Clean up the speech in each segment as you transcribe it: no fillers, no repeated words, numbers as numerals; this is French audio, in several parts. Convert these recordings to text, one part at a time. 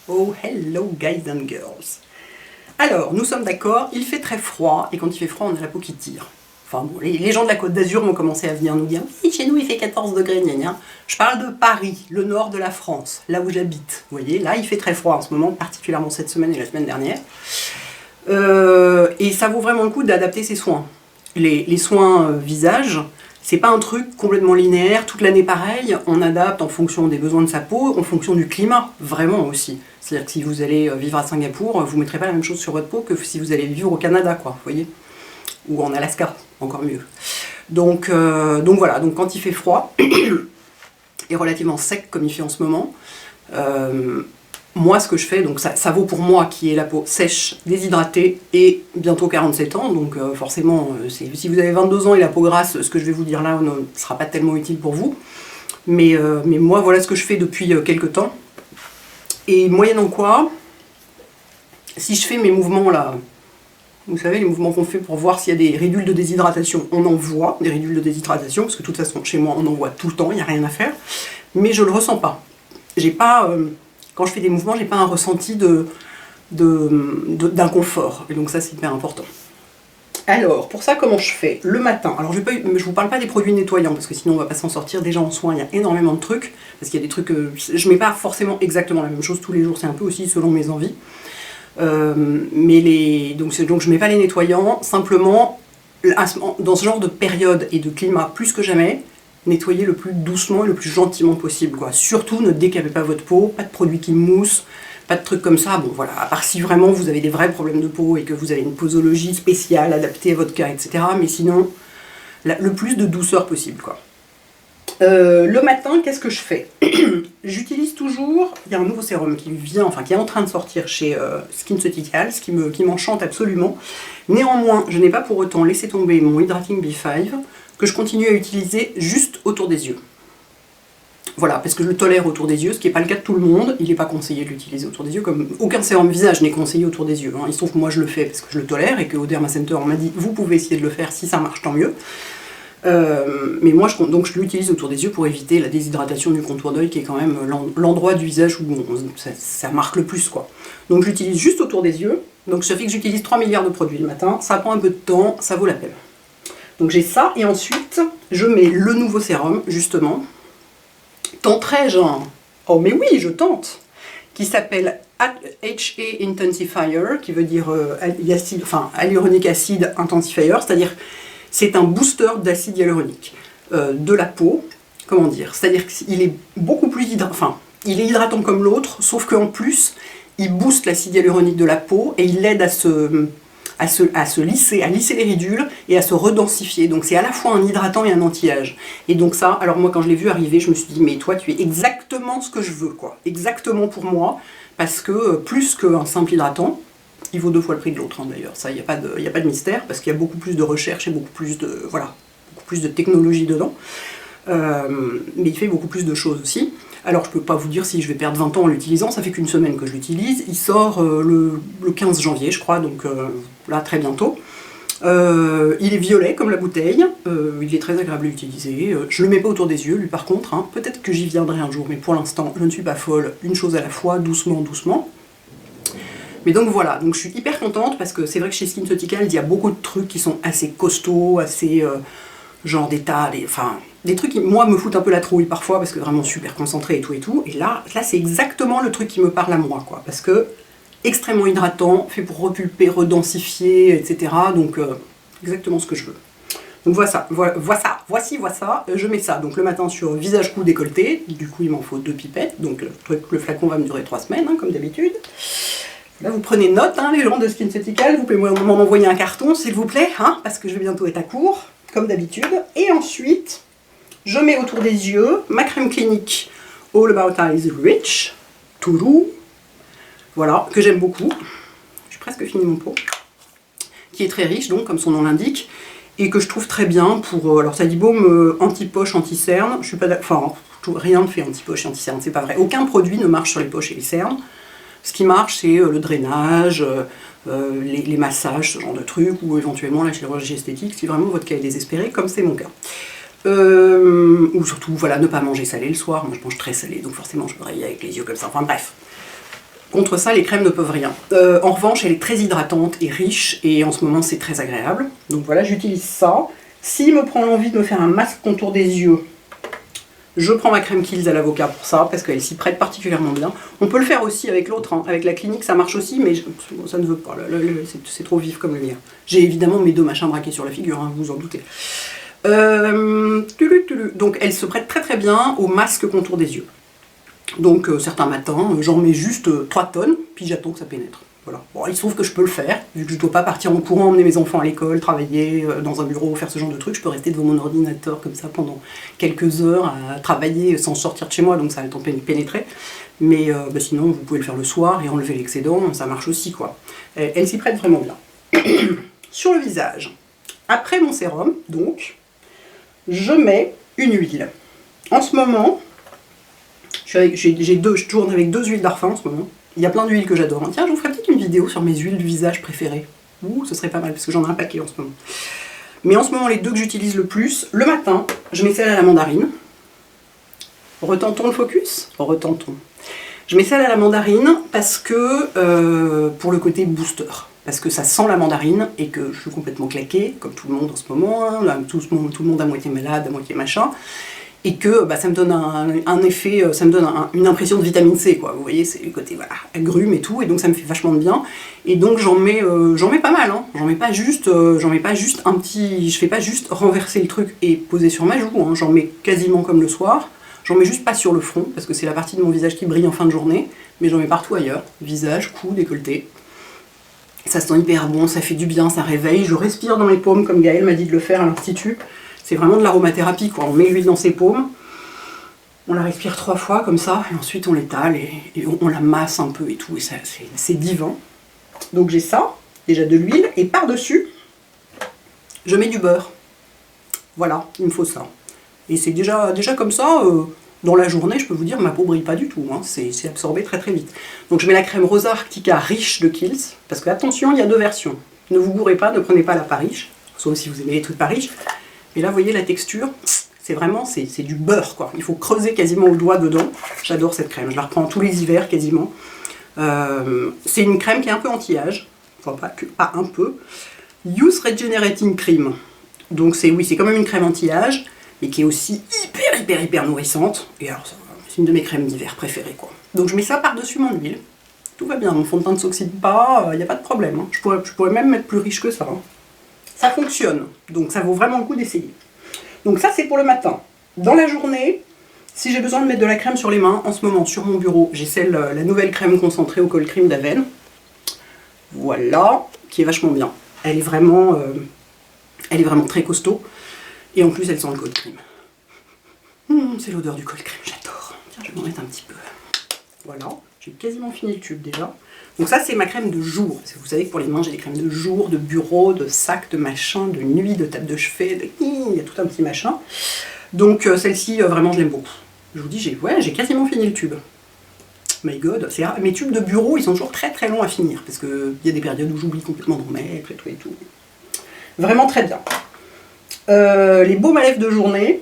Oh, hello guys and girls. Alors, nous sommes d'accord, il fait très froid, et quand il fait froid, on a la peau qui tire. Enfin bon, les gens de la Côte d'Azur vont commencer à venir nous dire « Oui, chez nous il fait 14 degrés, gna gna ». Je parle de Paris, le nord de la France, là où j'habite. Vous voyez, là il fait très froid en ce moment, particulièrement cette semaine et la semaine dernière. Et ça vaut vraiment le coup d'adapter ses soins. Les soins visage, c'est pas un truc complètement linéaire, toute l'année pareil, on adapte en fonction des besoins de sa peau, en fonction du climat, vraiment aussi. C'est-à-dire que si vous allez vivre à Singapour, vous ne mettrez pas la même chose sur votre peau que si vous allez vivre au Canada, quoi, vous voyez. Ou en Alaska, encore mieux. Donc voilà, donc quand il fait froid, et relativement sec comme il fait en ce moment, moi ce que je fais, donc ça vaut pour moi qui ai la peau sèche, déshydratée et bientôt 47 ans, donc forcément si vous avez 22 ans et la peau grasse, ce que je vais vous dire là ne sera pas tellement utile pour vous, mais moi voilà ce que je fais depuis quelques temps, et moyennant quoi, si je fais mes mouvements là, vous savez les mouvements qu'on fait pour voir s'il y a des ridules de déshydratation, on en voit des ridules de déshydratation, parce que de toute façon chez moi on en voit tout le temps, il n'y a rien à faire, mais je le ressens pas. J'ai pas... quand je fais des mouvements, j'ai pas un ressenti d'inconfort. Et donc ça, c'est hyper important. Alors, pour ça, comment je fais? Le matin, alors je vous parle pas des produits nettoyants, parce que sinon on va pas s'en sortir. Déjà en soins, il y a énormément de trucs, parce qu'il y a des trucs je mets pas forcément exactement la même chose tous les jours, c'est un peu aussi selon mes envies. Donc je mets pas les nettoyants, simplement, dans ce genre de période et de climat, plus que jamais, nettoyez le plus doucement et le plus gentiment possible, quoi. Surtout ne décapez pas votre peau, pas de produits qui moussent, pas de trucs comme ça. Bon voilà, à part si vraiment vous avez des vrais problèmes de peau et que vous avez une posologie spéciale adaptée à votre cas, etc. Mais sinon, le plus de douceur possible, quoi. Le matin, qu'est-ce que je fais? J'utilise toujours, il y a un nouveau sérum qui vient, enfin qui est en train de sortir chez SkinCeuticals, qui m'enchante absolument. Néanmoins, je n'ai pas pour autant laissé tomber mon Hydrating B5, que je continue à utiliser juste autour des yeux. Voilà, parce que je le tolère autour des yeux, ce qui n'est pas le cas de tout le monde. Il n'est pas conseillé de l'utiliser autour des yeux, comme aucun sérum visage n'est conseillé autour des yeux. Hein. Il se trouve que moi je le fais parce que je le tolère et qu'au Derma Center on m'a dit vous pouvez essayer de le faire, si ça marche tant mieux. Mais moi je l'utilise autour des yeux pour éviter la déshydratation du contour d'œil, qui est quand même l'endroit du visage où ça marque le plus, quoi. Donc j'utilise juste autour des yeux. Donc ça fait que j'utilise 3 milliards de produits le matin. Ça prend un peu de temps, ça vaut la peine. Donc j'ai ça, et ensuite je mets le nouveau sérum, justement. Tenterai-je un... Oh mais oui, je tente. Qui s'appelle HA Intensifier, qui veut dire hyaluronic acid intensifier, c'est-à-dire c'est un booster d'acide hyaluronique de la peau. Comment dire? C'est-à-dire qu'il est beaucoup plus hydratant, il est hydratant comme l'autre, sauf qu'en plus, il booste l'acide hyaluronique de la peau et il l'aide à lisser les ridules et à se redensifier. Donc c'est à la fois un hydratant et un anti-âge. Et donc ça, alors moi quand je l'ai vu arriver, je me suis dit mais toi tu es exactement ce que je veux, quoi. Exactement pour moi, parce que plus qu'un simple hydratant, il vaut 2 fois le prix de l'autre, hein, d'ailleurs. Ça, il n'y a pas de mystère, parce qu'il y a beaucoup plus de recherche et beaucoup plus de technologie dedans. Mais il fait beaucoup plus de choses aussi. Alors je peux pas vous dire si je vais perdre 20 ans en l'utilisant, ça fait qu'une semaine que je l'utilise. Il sort le 15 janvier je crois, donc là très bientôt. Il est violet comme la bouteille, il est très agréable à utiliser. Je le mets pas autour des yeux lui par contre, hein. Peut-être que j'y viendrai un jour, mais pour l'instant je ne suis pas folle, une chose à la fois, doucement, doucement. Mais donc voilà, donc je suis hyper contente parce que c'est vrai que chez SkinCeuticals il y a beaucoup de trucs qui sont assez costauds, assez genre des trucs qui, moi, me foutent un peu la trouille parfois, parce que vraiment super concentré et tout, et là c'est exactement le truc qui me parle à moi, quoi, parce que extrêmement hydratant, fait pour repulper, redensifier, etc., donc exactement ce que je veux. Donc voici, je mets ça, donc le matin sur visage, cou, décolleté, du coup il m'en faut 2 pipettes, donc le flacon va me durer 3 semaines, hein, comme d'habitude. Là, vous prenez note, hein, les gens de SkinCeuticals, vous pouvez m'en envoyer un carton, s'il vous plaît, hein, parce que je vais bientôt être à court, comme d'habitude, et ensuite... je mets autour des yeux ma crème clinique All About Eyes Rich, Tourou, voilà, que j'aime beaucoup. J'ai presque fini mon pot. Qui est très riche, donc, comme son nom l'indique, et que je trouve très bien pour... alors ça dit baume anti-poche, anti-cerne, je suis pas d'accord, enfin, rien ne fait anti-poche et anti-cerne, c'est pas vrai. Aucun produit ne marche sur les poches et les cernes. Ce qui marche, c'est le drainage, les massages, ce genre de trucs, ou éventuellement la chirurgie esthétique, si vraiment votre cas est désespéré, comme c'est mon cas. Ou surtout, voilà, ne pas manger salé le soir. Moi, je mange très salé, donc forcément, je me réveille avec les yeux comme ça. Enfin, bref. Contre ça, les crèmes ne peuvent rien. En revanche, elle est très hydratante et riche, et en ce moment, c'est très agréable. Donc voilà, j'utilise ça. S'il me prend l'envie de me faire un masque contour des yeux, je prends ma crème Kiehl's à l'avocat pour ça, parce qu'elle s'y prête particulièrement bien. On peut le faire aussi avec l'autre, hein. Avec la Clinique, ça marche aussi, mais ça ne veut pas, c'est trop vif comme lumière. J'ai évidemment mes deux machins braqués sur la figure, hein, vous vous en doutez. Donc elle se prête très très bien au masque contour des yeux. Donc certains matins, j'en mets juste 3 tonnes, puis j'attends que ça pénètre. Voilà. Bon, il se trouve que je peux le faire, vu que je ne dois pas partir en courant, emmener mes enfants à l'école, travailler dans un bureau, faire ce genre de trucs. Je peux rester devant mon ordinateur comme ça pendant quelques heures à travailler sans sortir de chez moi, donc ça a le temps de pénétrer. Mais sinon, vous pouvez le faire le soir et enlever l'excédent, ça marche aussi, quoi. Elle s'y prête vraiment bien. Sur le visage, après mon sérum, donc, je mets une huile. En ce moment, je tourne avec 2 huiles d'Arfin en ce moment. Il y a plein d'huiles que j'adore. Tiens, je vous ferai peut-être une vidéo sur mes huiles du visage préférées. Ouh, ce serait pas mal, parce que j'en ai un paquet en ce moment. Mais en ce moment, les 2 que j'utilise le plus, le matin, je mets celle à la mandarine. Retentons le focus? Retentons. Je mets celle à la mandarine parce que, pour le côté booster. Parce que ça sent la mandarine et que je suis complètement claquée, comme tout le monde en ce moment. Hein, tout le monde à moitié malade, à moitié machin. Et que ça me donne un effet, ça me donne une impression de vitamine C, quoi. Vous voyez, c'est le côté voilà, agrume et tout, et donc ça me fait vachement de bien. Et donc j'en mets pas mal, hein. J'en mets pas juste un petit, je fais pas juste renverser le truc et poser sur ma joue, hein. J'en mets quasiment comme le soir. J'en mets juste pas sur le front, parce que c'est la partie de mon visage qui brille en fin de journée, mais j'en mets partout ailleurs, visage, cou, décolleté. Ça sent hyper bon, ça fait du bien, ça réveille. Je respire dans mes paumes, comme Gaëlle m'a dit de le faire à l'Institut. C'est vraiment de l'aromathérapie, quoi. On met l'huile dans ses paumes, on la respire 3 fois comme ça, et ensuite on l'étale et on la masse un peu et tout, et c'est divin. Donc j'ai ça, déjà de l'huile, et par-dessus, je mets du beurre. Voilà, il me faut ça. Et c'est déjà comme ça, dans la journée, je peux vous dire, ma peau brille pas du tout, hein. C'est absorbé très très vite. Donc je mets la crème Rosa Arctica riche de Kiehl's, parce que attention, il y a 2 versions. Ne vous gourrez pas, ne prenez pas la pas riche, sauf si vous aimez les trucs pas riches. Et là, vous voyez la texture, c'est vraiment, c'est du beurre, quoi. Il faut creuser quasiment au doigt dedans. J'adore cette crème, je la reprends tous les hivers quasiment. C'est une crème qui est un peu anti-âge, enfin pas un peu. Youth Regenerating Cream. Donc c'est quand même une crème anti-âge, mais qui est aussi hyper nourrissante. Et alors, c'est une de mes crèmes d'hiver préférées, quoi. Donc je mets ça par-dessus mon huile. Tout va bien, mon fond de teint ne s'oxyde pas, il n'y a pas de problème, hein. Je pourrais même mettre plus riche que ça, hein. Ça fonctionne, donc ça vaut vraiment le coup d'essayer. Donc ça, c'est pour le matin. Dans la journée, si j'ai besoin de mettre de la crème sur les mains, en ce moment, sur mon bureau, j'ai la nouvelle crème concentrée au Cold Cream d'Aven. Voilà, qui est vachement bien. Elle est vraiment très costaud. Et en plus, elle sent le Cold Cream. C'est l'odeur du Cold Cream, j'adore. Tiens, je vais m'en mettre un petit peu. Voilà, j'ai quasiment fini le tube déjà. Donc ça, c'est ma crème de jour. Parce que vous savez que pour les mains, j'ai des crèmes de jour, de bureau, de sac, de machin, de nuit, de table de chevet, il y a tout un petit machin. Donc celle-ci, vraiment, je l'aime beaucoup. Je vous dis, j'ai quasiment fini le tube. My God, mes tubes de bureau, ils sont toujours très très longs à finir. Parce qu'il y a des périodes où j'oublie complètement d'en mettre et tout. Vraiment très bien. Les baumes à lèvres de journée.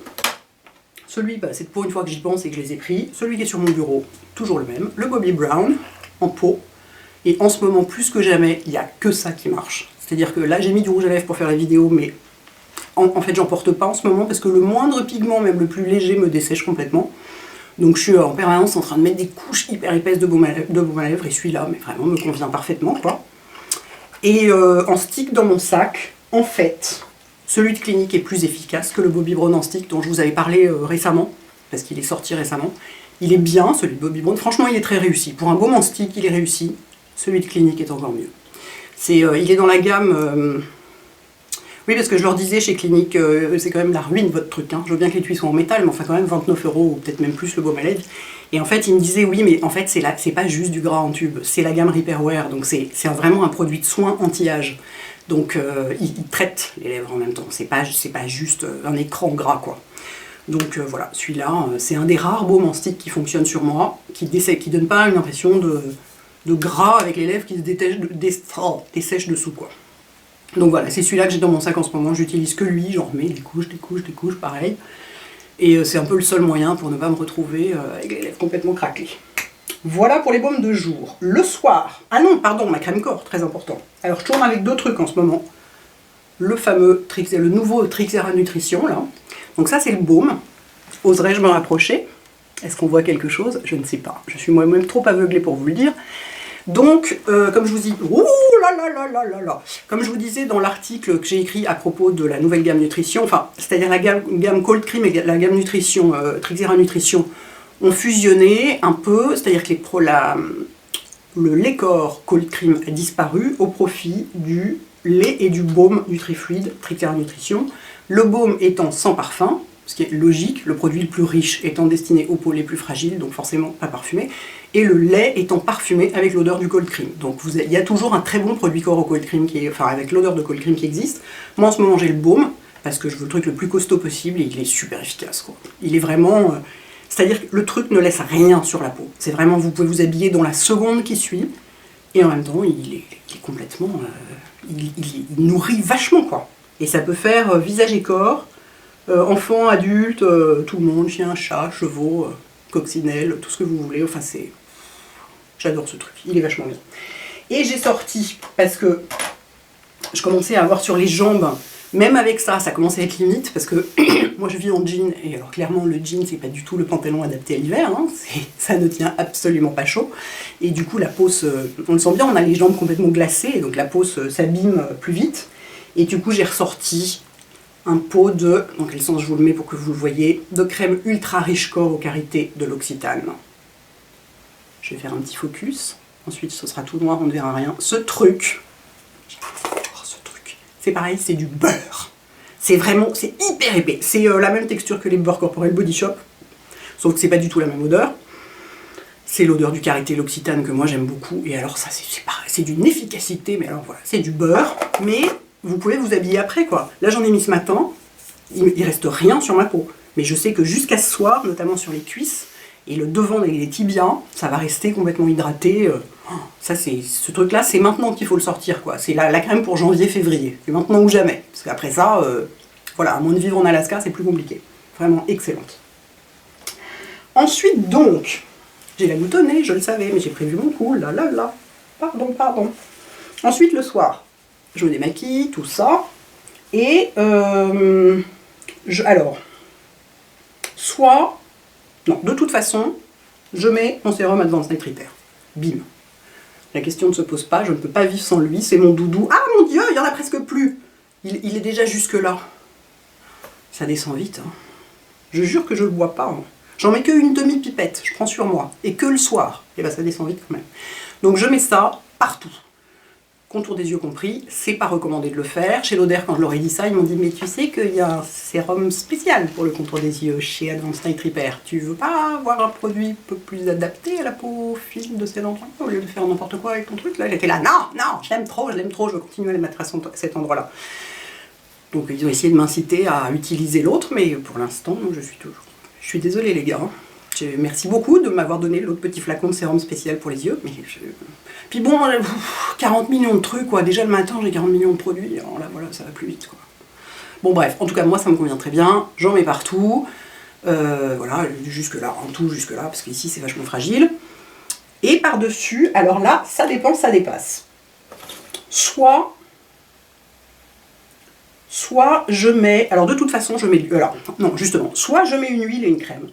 Celui, c'est pour une fois que j'y pense et que je les ai pris. Celui qui est sur mon bureau, toujours le même. Le Bobbi Brown, en pot. Et en ce moment, plus que jamais, il n'y a que ça qui marche. C'est-à-dire que là, j'ai mis du rouge à lèvres pour faire la vidéo, mais en fait, j'en porte pas en ce moment parce que le moindre pigment, même le plus léger, me dessèche complètement. Donc je suis en permanence en train de mettre des couches hyper épaisses de baume à lèvres, et celui-là, mais vraiment, me convient parfaitement, quoi. Et en stick dans mon sac, en fait, celui de Clinique est plus efficace que le Bobbi Brown en stick dont je vous avais parlé récemment, parce qu'il est sorti récemment. Il est bien, celui de Bobbi Brown. Franchement, il est très réussi. Pour un baume en stick, il est réussi. Celui de Clinique est encore mieux. Il est dans la gamme... Oui, parce que je leur disais chez Clinique, c'est quand même la ruine votre truc, hein. Je veux bien que les tuyaux soient en métal, mais enfin quand même 29 € ou peut-être même plus le baume à lèvres. Et en fait, ils me disaient, oui, mais en fait, c'est pas juste du gras en tube, c'est la gamme Repairwear, donc c'est vraiment un produit de soin anti-âge. Donc, ils traitent les lèvres en même temps, c'est pas juste un écran gras, quoi. Donc voilà, celui-là, c'est un des rares baumes en stick qui fonctionne sur moi, qui donne pas une impression de gras avec les lèvres qui se dessèchent dessous, quoi. Donc voilà, c'est celui-là que j'ai dans mon sac en ce moment, j'utilise que lui, j'en remets des couches, pareil. Et c'est un peu le seul moyen pour ne pas me retrouver avec les lèvres complètement craquelées. Voilà pour les baumes de jour. Le soir, ah non, pardon, ma crème corps, très important. Alors je tourne avec deux trucs en ce moment. Le fameux le nouveau Trixera Nutrition, là. Donc ça, c'est le baume. Oserais-je me rapprocher? Est-ce qu'on voit quelque chose? Je ne sais pas. Je suis moi-même trop aveuglée pour vous le dire. Donc, comme je vous dis, ouh là là là là là là, comme je vous disais dans l'article que j'ai écrit à propos de la nouvelle gamme nutrition, enfin, c'est-à-dire la gamme Cold Cream et la gamme nutrition, Trixera Nutrition, ont fusionné un peu, c'est-à-dire que le lait corps Cold Cream a disparu au profit du lait et du baume NutriFluid Trixera Nutrition. Le baume étant sans parfum, ce qui est logique, le produit le plus riche étant destiné aux peaux les plus fragiles, donc forcément pas parfumé, et le lait étant parfumé avec l'odeur du cold cream. Donc il y a toujours un très bon produit corps au cold cream, avec l'odeur de cold cream qui existe. Moi en ce moment j'ai le baume, parce que je veux le truc le plus costaud possible, et il est super efficace, quoi. Il est vraiment... c'est-à-dire que le truc ne laisse rien sur la peau. C'est vraiment, vous pouvez vous habiller dans la seconde qui suit, et en même temps il est complètement... il nourrit vachement, quoi. Et ça peut faire visage et corps, enfants, adultes, tout le monde, chien, chat, chevaux, coccinelle, tout ce que vous voulez. Enfin, c'est... J'adore ce truc, il est vachement bien. Et j'ai sorti, parce que je commençais à avoir sur les jambes, même avec ça, ça commençait à être limite, parce que moi je vis en jean, et alors clairement le jean c'est pas du tout le pantalon adapté à l'hiver, hein, ça ne tient absolument pas chaud, et du coup la peau, on le sent bien, on a les jambes complètement glacées, et donc la peau s'abîme plus vite, et du coup j'ai ressorti un pot de, dans quel sens je vous le mets pour que vous le voyez, de crème ultra riche corps aux carités de l'Occitane. Je vais faire un petit focus, ensuite ce sera tout noir, on ne verra rien. Ce truc, c'est pareil, c'est du beurre. C'est vraiment, c'est hyper épais. C'est la même texture que les beurres corporels Body Shop, sauf que c'est pas du tout la même odeur. C'est l'odeur du karité l'Occitane que moi j'aime beaucoup, et alors ça c'est pareil, c'est d'une efficacité, mais alors voilà, c'est du beurre, mais vous pouvez vous habiller après, quoi. Là j'en ai mis ce matin, il reste rien sur ma peau, mais je sais que jusqu'à ce soir, notamment sur les cuisses et le devant des tibias, ça va rester complètement hydraté. Ça, ce truc là c'est maintenant qu'il faut le sortir, quoi. C'est la crème pour janvier-février, c'est maintenant ou jamais, parce qu'après ça, voilà, à moins de vivre en Alaska c'est plus compliqué. Vraiment excellente. Ensuite donc, j'ai la goutte au nez, je le savais, mais j'ai prévu mon coup, là là là, pardon. Ensuite le soir, je me démaquille, tout ça, et alors, soit, non, de toute façon, je mets mon sérum Advanced Night Repair, bim. La question ne se pose pas, je ne peux pas vivre sans lui, c'est mon doudou. Ah mon Dieu, il y en a presque plus, il est déjà jusque là. Ça descend vite, hein. Je jure que je le bois pas, hein. J'en mets qu'une demi-pipette, je prends sur moi, et que le soir, et ben ça descend vite quand même. Donc je mets ça partout. Contour des yeux compris, c'est pas recommandé de le faire. Chez Lauder, quand je leur ai dit ça, ils m'ont dit « Mais tu sais qu'il y a un sérum spécial pour le contour des yeux chez Advanced Night Repair. Tu veux pas avoir un produit un peu plus adapté à la peau fine de ces endroits au lieu de faire n'importe quoi avec ton truc ?» Là, j'étais là « Non, je l'aime trop, je veux continuer à le mettre à cet endroit-là. » Donc ils ont essayé de m'inciter à utiliser l'autre, mais pour l'instant, je suis désolée les gars. Merci beaucoup de m'avoir donné l'autre petit flacon de sérum spécial pour les yeux. Mais puis bon, 40 millions de trucs, quoi. Déjà le matin, j'ai 40 millions de produits. Alors là, voilà, ça va plus vite, quoi. Bon, bref, en tout cas, moi, ça me convient très bien. J'en mets partout. Voilà, jusque-là, en tout, jusque-là, parce qu'ici, c'est vachement fragile. Et par-dessus, alors là, ça dépend, ça dépasse. Soit je mets... Alors, de toute façon, je mets... Alors, non, justement, soit je mets une huile et une crème.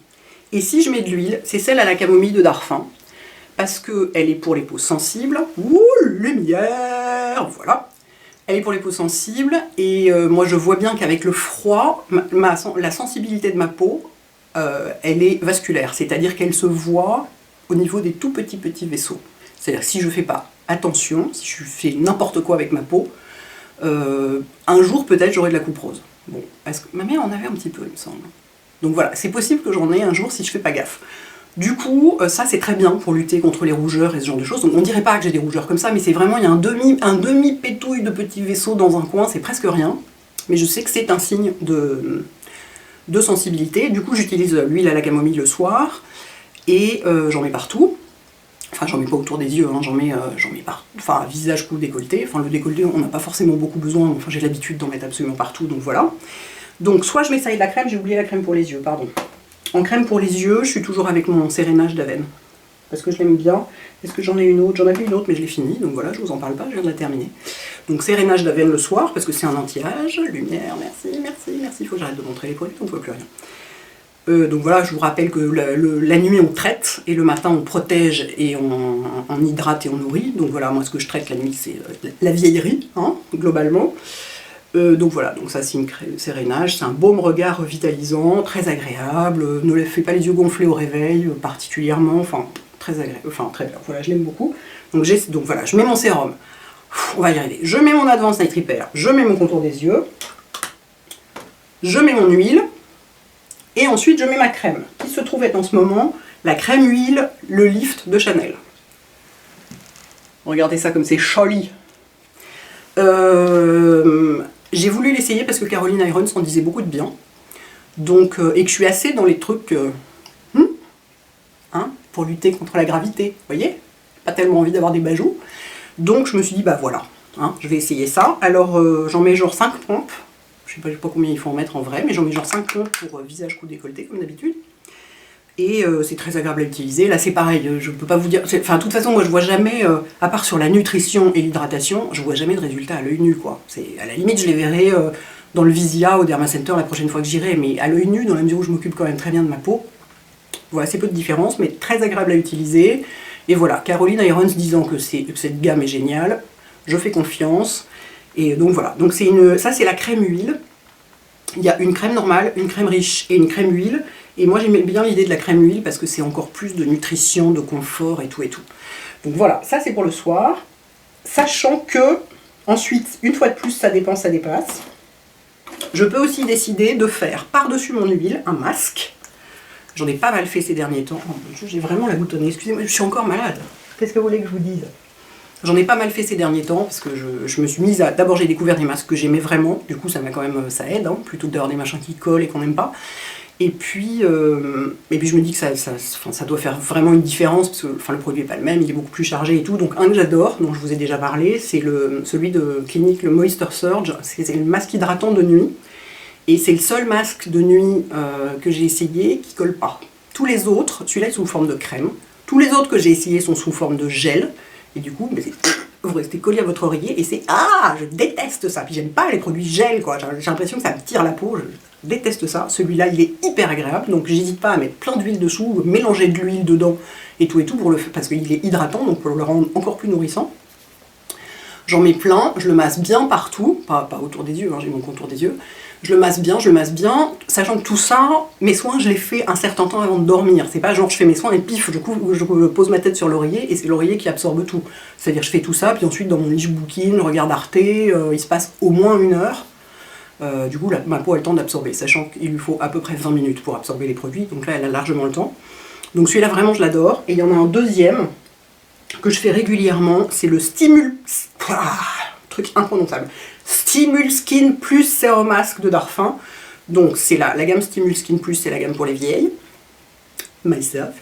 Et si je mets de l'huile, c'est celle à la camomille de Darphin, parce qu'elle est pour les peaux sensibles. Ouh, lumière, voilà. Elle est pour les peaux sensibles, et moi je vois bien qu'avec le froid, la sensibilité de ma peau, elle est vasculaire, c'est-à-dire qu'elle se voit au niveau des tout petits vaisseaux. C'est-à-dire que si je ne fais pas attention, si je fais n'importe quoi avec ma peau, un jour peut-être j'aurai de la coupe rose. Bon, parce que ma mère en avait un petit peu, il me semble. Donc voilà, c'est possible que j'en ai un jour si je fais pas gaffe. Du coup, ça c'est très bien pour lutter contre les rougeurs et ce genre de choses. Donc on dirait pas que j'ai des rougeurs comme ça, mais c'est vraiment, il y a un demi pétouille de petits vaisseaux dans un coin, c'est presque rien. Mais je sais que c'est un signe de sensibilité. Du coup, j'utilise l'huile à la camomille le soir, et j'en mets partout. Enfin, j'en mets pas autour des yeux, hein, j'en mets partout. Enfin, visage, cou, décolleté. Enfin, le décolleté, on n'a pas forcément beaucoup besoin, enfin j'ai l'habitude d'en mettre absolument partout, donc voilà. Donc soit je mets ça et de la crème, j'ai oublié la crème pour les yeux, pardon. En crème pour les yeux, je suis toujours avec mon sérénage d'Aven. parce que je l'aime bien. Est-ce que j'en ai une autre? J'en avais une autre, mais je l'ai finie, donc voilà, je vous en parle pas, je viens de la terminer. Donc sérénage d'Avène le soir, parce que c'est un anti-âge. Lumière, merci, merci, merci. Il faut que j'arrête de montrer les produits, on ne voit plus rien. Donc voilà, je vous rappelle que la nuit on traite, et le matin on protège, et on hydrate et on nourrit. Donc voilà, moi ce que je traite la nuit, c'est la vieillerie, hein, globalement. Donc voilà, donc ça c'est une sérénage, c'est un baume regard revitalisant, très agréable, ne fait pas les yeux gonflés au réveil, particulièrement, enfin très agréable, enfin très bien, voilà, je l'aime beaucoup. Donc voilà, je mets mon sérum, on va y arriver, je mets mon Advanced Night Repair, je mets mon contour des yeux, je mets mon huile, et ensuite je mets ma crème, qui se trouve être en ce moment la crème huile, le Lift de Chanel. Regardez ça comme c'est joli. J'ai voulu l'essayer parce que Caroline Irons en disait beaucoup de bien. Donc, et que je suis assez dans les trucs hein, pour lutter contre la gravité, vous voyez? Pas tellement envie d'avoir des bajoux. Donc je me suis dit, bah voilà, hein, je vais essayer ça. Alors j'en mets genre 5 pompes. Je sais pas combien il faut en mettre en vrai, mais j'en mets genre 5 pompes pour visage, cou, décolleté, comme d'habitude. Et c'est très agréable à utiliser. Là c'est pareil, je peux pas vous dire... Enfin de toute façon moi je vois jamais, à part sur la nutrition et l'hydratation, je vois jamais de résultat à l'œil nu quoi. À la limite je les verrai dans le Visia au Derma Center la prochaine fois que j'irai, mais à l'œil nu, dans la mesure où je m'occupe quand même très bien de ma peau, voilà, assez peu de différence, mais très agréable à utiliser. Et voilà, Caroline Irons disant que cette gamme est géniale, je fais confiance. Et donc voilà, donc ça c'est la crème huile. Il y a une crème normale, une crème riche et une crème huile. Et moi j'aimais bien l'idée de la crème huile parce que c'est encore plus de nutrition, de confort et tout et tout. Donc voilà, ça c'est pour le soir. Sachant que, ensuite, une fois de plus, ça dépense, ça dépasse. Je peux aussi décider de faire par-dessus mon huile un masque. J'en ai pas mal fait ces derniers temps. Oh, j'ai vraiment la boutonnée, excusez-moi, je suis encore malade. Qu'est-ce que vous voulez que je vous dise? J'en ai pas mal fait ces derniers temps parce que je me suis mise à... D'abord j'ai découvert des masques que j'aimais vraiment, du coup ça m'a quand même, ça aide, hein, plutôt que d'avoir des machins qui collent et qu'on n'aime pas. Et puis je me dis que ça doit faire vraiment une différence, parce que enfin, le produit n'est pas le même, il est beaucoup plus chargé et tout. Donc un que j'adore, dont je vous ai déjà parlé, c'est celui de Clinique, le Moisture Surge, c'est le masque hydratant de nuit. Et c'est le seul masque de nuit que j'ai essayé qui colle pas. Tous les autres, celui-là est sous forme de crème, tous les autres que j'ai essayé sont sous forme de gel, et du coup, vous restez collé à votre oreiller, et c'est... Ah, je déteste ça. Puis j'aime pas les produits gel, quoi. J'ai l'impression que ça me tire la peau, je déteste ça. Celui-là, il est hyper agréable, donc j'hésite pas à mettre plein d'huile dessous, mélanger de l'huile dedans, et tout, parce qu'il est hydratant, donc pour le rendre encore plus nourrissant. J'en mets plein, je le masse bien partout, pas autour des yeux, hein, j'ai mon contour des yeux. Je le masse bien, sachant que tout ça, mes soins, je les fais un certain temps avant de dormir. C'est pas genre je fais mes soins et pif, je pose ma tête sur l'oreiller et c'est l'oreiller qui absorbe tout. C'est-à-dire je fais tout ça, puis ensuite dans mon lit je bouquine, je regarde Arte, il se passe au moins 1 heure. Du coup, ma peau a le temps d'absorber, sachant qu'il lui faut à peu près 20 minutes pour absorber les produits, donc là elle a largement le temps. Donc celui-là vraiment je l'adore. Et il y en a un deuxième que je fais régulièrement, c'est le truc imprononçable. Stimul Skin Plus Serum Mask de Darphin. Donc c'est la gamme Stimul Skin Plus, c'est la gamme pour les vieilles. Myself.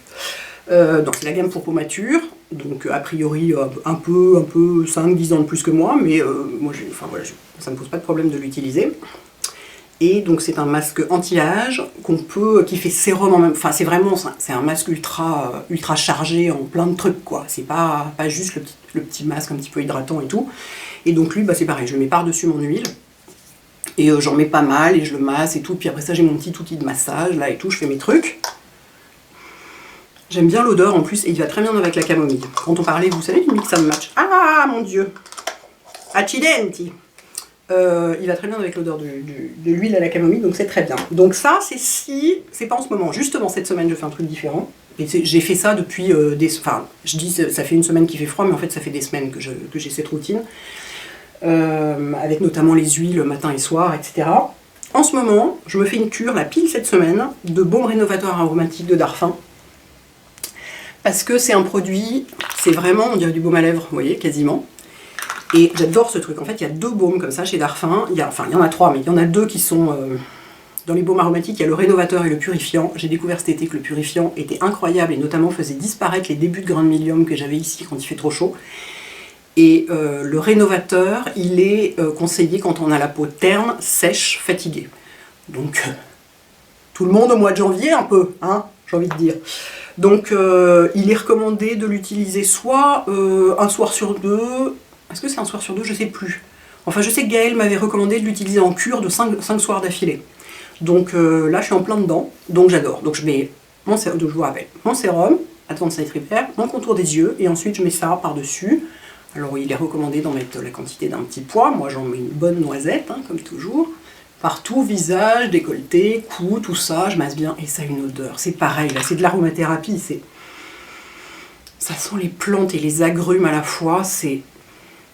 Donc c'est la gamme pour peau mature. Donc a priori un peu 5-10 ans de plus que moi, mais moi voilà, ça ne me pose pas de problème de l'utiliser. Et donc c'est un masque anti-âge qui fait sérum en même. Enfin c'est un masque ultra chargé en plein de trucs quoi. C'est pas juste le petit masque un petit peu hydratant et tout. Et donc lui c'est pareil, je le mets par-dessus mon huile. Et j'en mets pas mal et je le masse et tout. Puis après ça j'ai mon petit outil de massage là et tout, je fais mes trucs. J'aime bien l'odeur en plus et il va très bien avec la camomille. Quand on parlait, vous savez du mix and match. Ah mon dieu! Accidenti! Il va très bien avec l'odeur de l'huile à la camomille, donc c'est très bien. Donc ça, c'est pas en ce moment. Justement, cette semaine, je fais un truc différent. Et j'ai fait ça depuis enfin, je dis ça fait 1 semaine qu'il fait froid, mais en fait, ça fait des semaines que j'ai cette routine. Avec notamment les huiles matin et soir, etc. En ce moment, je me fais une cure, la pile cette semaine, de baume rénovateur aromatique de Darphin. Parce que c'est un produit, c'est vraiment, on dirait du baume à lèvres, vous voyez, quasiment. Et j'adore ce truc. En fait, il y a 2 baumes comme ça chez Darphin. Il y en a 3, mais il y en a 2 qui sont dans les baumes aromatiques. Il y a le rénovateur et le purifiant. J'ai découvert cet été que le purifiant était incroyable et notamment faisait disparaître les débuts de grains de milium que j'avais ici quand il fait trop chaud. Et le rénovateur, il est conseillé quand on a la peau terne, sèche, fatiguée. Donc, tout le monde au mois de janvier un peu, hein, j'ai envie de dire. Donc il est recommandé de l'utiliser soit un soir sur deux, est-ce que c'est un soir sur deux, je sais plus. Enfin je sais que Gaël m'avait recommandé de l'utiliser en cure de 5 soirs d'affilée. Donc là je suis en plein dedans, donc j'adore. Donc je mets mon sérum, je vous rappelle, mon sérum, Advanced Night Repair, mon contour des yeux, et ensuite je mets ça par-dessus. Alors il est recommandé d'en mettre la quantité d'un petit pois, moi j'en mets une bonne noisette, hein, comme toujours. Partout, visage, décolleté, cou, tout ça, je masse bien, et ça a une odeur. C'est pareil, là, c'est de l'aromathérapie, ça sent les plantes et les agrumes à la fois, c'est...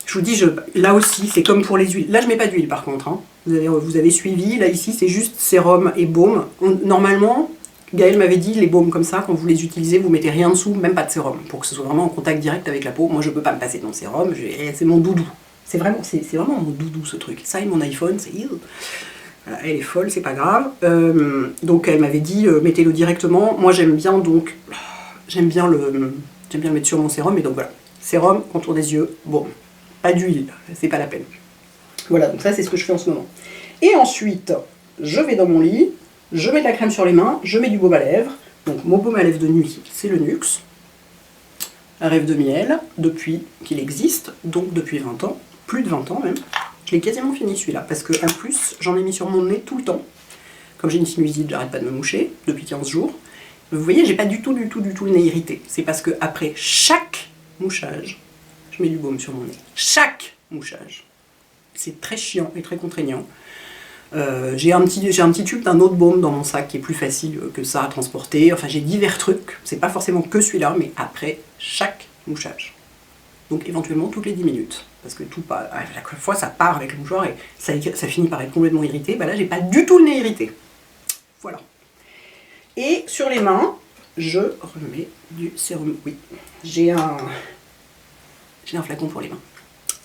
Je vous dis, là aussi, c'est comme pour les huiles. Là, je mets pas d'huile, par contre, hein. Vous avez suivi, là, ici, c'est juste sérum et baume. Normalement, Gaël m'avait dit, les baumes comme ça, quand vous les utilisez, vous mettez rien dessous, même pas de sérum, pour que ce soit vraiment en contact direct avec la peau. Moi, je peux pas me passer de mon sérum, c'est mon doudou. C'est vraiment mon doudou, ce truc. Ça et mon iPhone, c'est... Voilà, elle est folle, c'est pas grave. Donc elle m'avait dit mettez-le directement. Moi j'aime bien donc j'aime bien le mettre sur mon sérum, et donc voilà. Sérum, contour des yeux, bon, pas d'huile, c'est pas la peine. Voilà, donc ça c'est ce que je fais en ce moment. Et ensuite, je vais dans mon lit, je mets de la crème sur les mains, je mets du baume à lèvres. Donc mon baume à lèvres de nuit, c'est le Nuxe. Un rêve de miel, depuis qu'il existe, donc depuis 20 ans, plus de 20 ans même. Je l'ai quasiment fini celui-là, parce que en plus, j'en ai mis sur mon nez tout le temps. Comme j'ai une sinusite, j'arrête pas de me moucher, depuis 15 jours. Mais vous voyez, j'ai pas du tout le nez irrité. C'est parce que après chaque mouchage, je mets du baume sur mon nez. Chaque mouchage. C'est très chiant et très contraignant. J'ai un petit tube d'un autre baume dans mon sac qui est plus facile que ça à transporter. Enfin, j'ai divers trucs. C'est pas forcément que celui-là, mais après chaque mouchage. Donc éventuellement toutes les 10 minutes. Parce que à chaque fois ça part avec le mouchoir et ça finit par être complètement irrité. Bah là j'ai pas du tout le nez irrité. Voilà. Et sur les mains, je remets du sérum. Oui, j'ai un flacon pour les mains.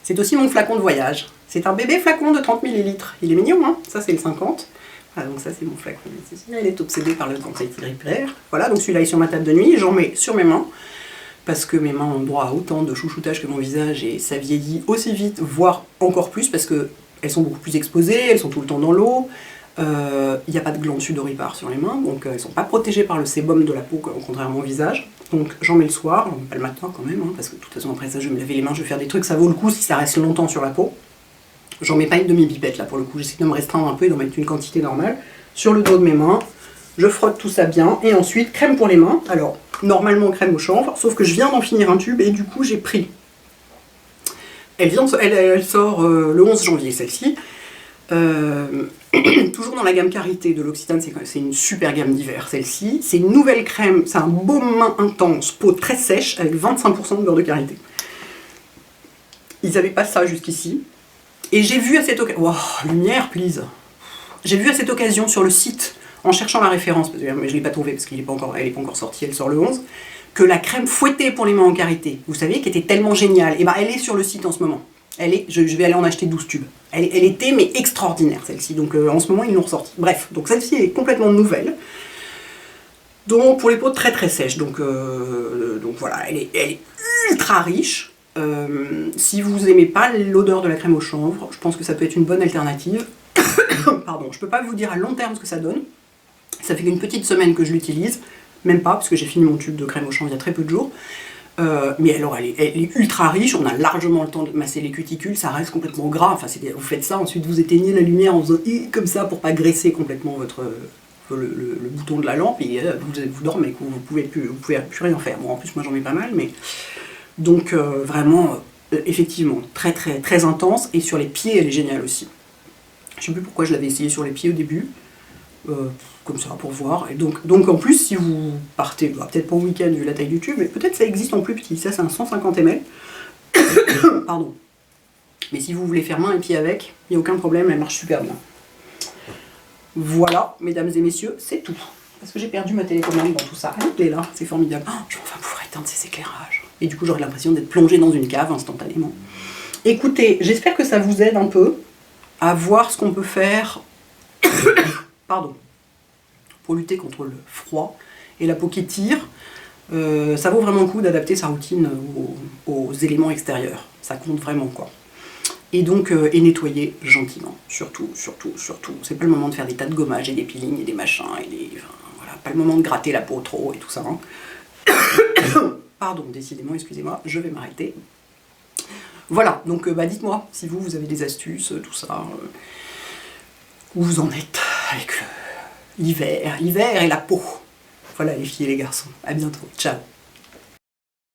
C'est aussi mon flacon de voyage. C'est un bébé flacon de 30 ml. Il est mignon, hein. Ça c'est le 50. Voilà, donc ça c'est mon flacon. Elle est obsédée par le Advanced Night Repair. Voilà, donc celui-là est sur ma table de nuit. J'en mets sur mes mains. Parce que mes mains ont droit à autant de chouchoutage que mon visage, et ça vieillit aussi vite, voire encore plus, parce qu'elles sont beaucoup plus exposées, elles sont tout le temps dans l'eau, il n'y a pas de glandes sudoripares sur les mains, donc elles ne sont pas protégées par le sébum de la peau, contrairement au visage. Donc j'en mets le soir, pas le matin quand même, hein, parce que de toute façon après ça je vais me laver les mains, je vais faire des trucs, ça vaut le coup si ça reste longtemps sur la peau. J'en mets pas une demi-pipette là pour le coup, j'essaie de me restreindre un peu et d'en mettre une quantité normale. Sur le dos de mes mains, je frotte tout ça bien, et ensuite crème pour les mains. Alors, normalement crème au chanvre, sauf que je viens d'en finir un tube et du coup j'ai pris. Elle sort le 11 janvier celle-ci. Toujours dans la gamme Karité de l'Occitane, c'est une super gamme d'hiver celle-ci. C'est une nouvelle crème, c'est un baume main intense, peau très sèche avec 25% de beurre de karité. Ils n'avaient pas ça jusqu'ici. Et j'ai vu à cette occasion... Wow, lumière, please. J'ai vu à cette occasion sur le site, en cherchant la référence, mais je ne l'ai pas trouvée parce qu'elle n'est pas encore sortie, elle sort le 11, que la crème fouettée pour les mains en karité, vous savez, qui était tellement géniale, et ben elle est sur le site en ce moment. Je vais aller en acheter 12 tubes. Elle était mais extraordinaire celle-ci, donc en ce moment ils l'ont ressortie. Bref, donc celle-ci est complètement nouvelle. Donc pour les peaux très très sèches, donc voilà, elle est ultra riche. Si vous n'aimez pas l'odeur de la crème au chanvre, je pense que ça peut être une bonne alternative. Pardon, je peux pas vous dire à long terme ce que ça donne. Ça fait qu'une petite semaine que je l'utilise, même pas, parce que j'ai fini mon tube de crème au chanvre il y a très peu de jours. Mais alors elle est ultra riche, on a largement le temps de masser les cuticules, ça reste complètement gras, enfin vous faites ça, ensuite vous éteignez la lumière en faisant comme ça pour pas graisser complètement le bouton de la lampe, et vous dormez, vous pouvez plus rien faire. Bon, en plus moi j'en mets pas mal, mais donc vraiment effectivement très très très intense, et sur les pieds elle est géniale aussi. Je sais plus pourquoi je l'avais essayé sur les pieds au début, comme ça pour voir. Et donc en plus si vous partez, peut-être pas au week-end vu la taille du tube, mais peut-être ça existe en plus petit, ça c'est un 150 ml. Pardon. Mais si vous voulez faire main et pied avec, il n'y a aucun problème, elle marche super bien. Voilà, mesdames et messieurs, c'est tout. Parce que j'ai perdu ma télécommande dans tout ça. Elle est là, c'est formidable. Oh, je vais enfin pouvoir éteindre ces éclairages. Et du coup j'aurai l'impression d'être plongée dans une cave instantanément. Écoutez, j'espère que ça vous aide un peu à voir ce qu'on peut faire pardon, pour lutter contre le froid et la peau qui tire. Ça vaut vraiment le coup d'adapter sa routine aux éléments extérieurs. Ça compte vraiment, quoi. Et donc, et nettoyer gentiment. Surtout. C'est pas le moment de faire des tas de gommage et des peelings et des machins. Enfin, voilà, pas le moment de gratter la peau trop et tout ça. Hein. Pardon, décidément, excusez-moi, je vais m'arrêter. Voilà, donc dites-moi si vous avez des astuces, tout ça. Où vous en êtes avec l'hiver et la peau. Voilà les filles et les garçons. À bientôt. Ciao.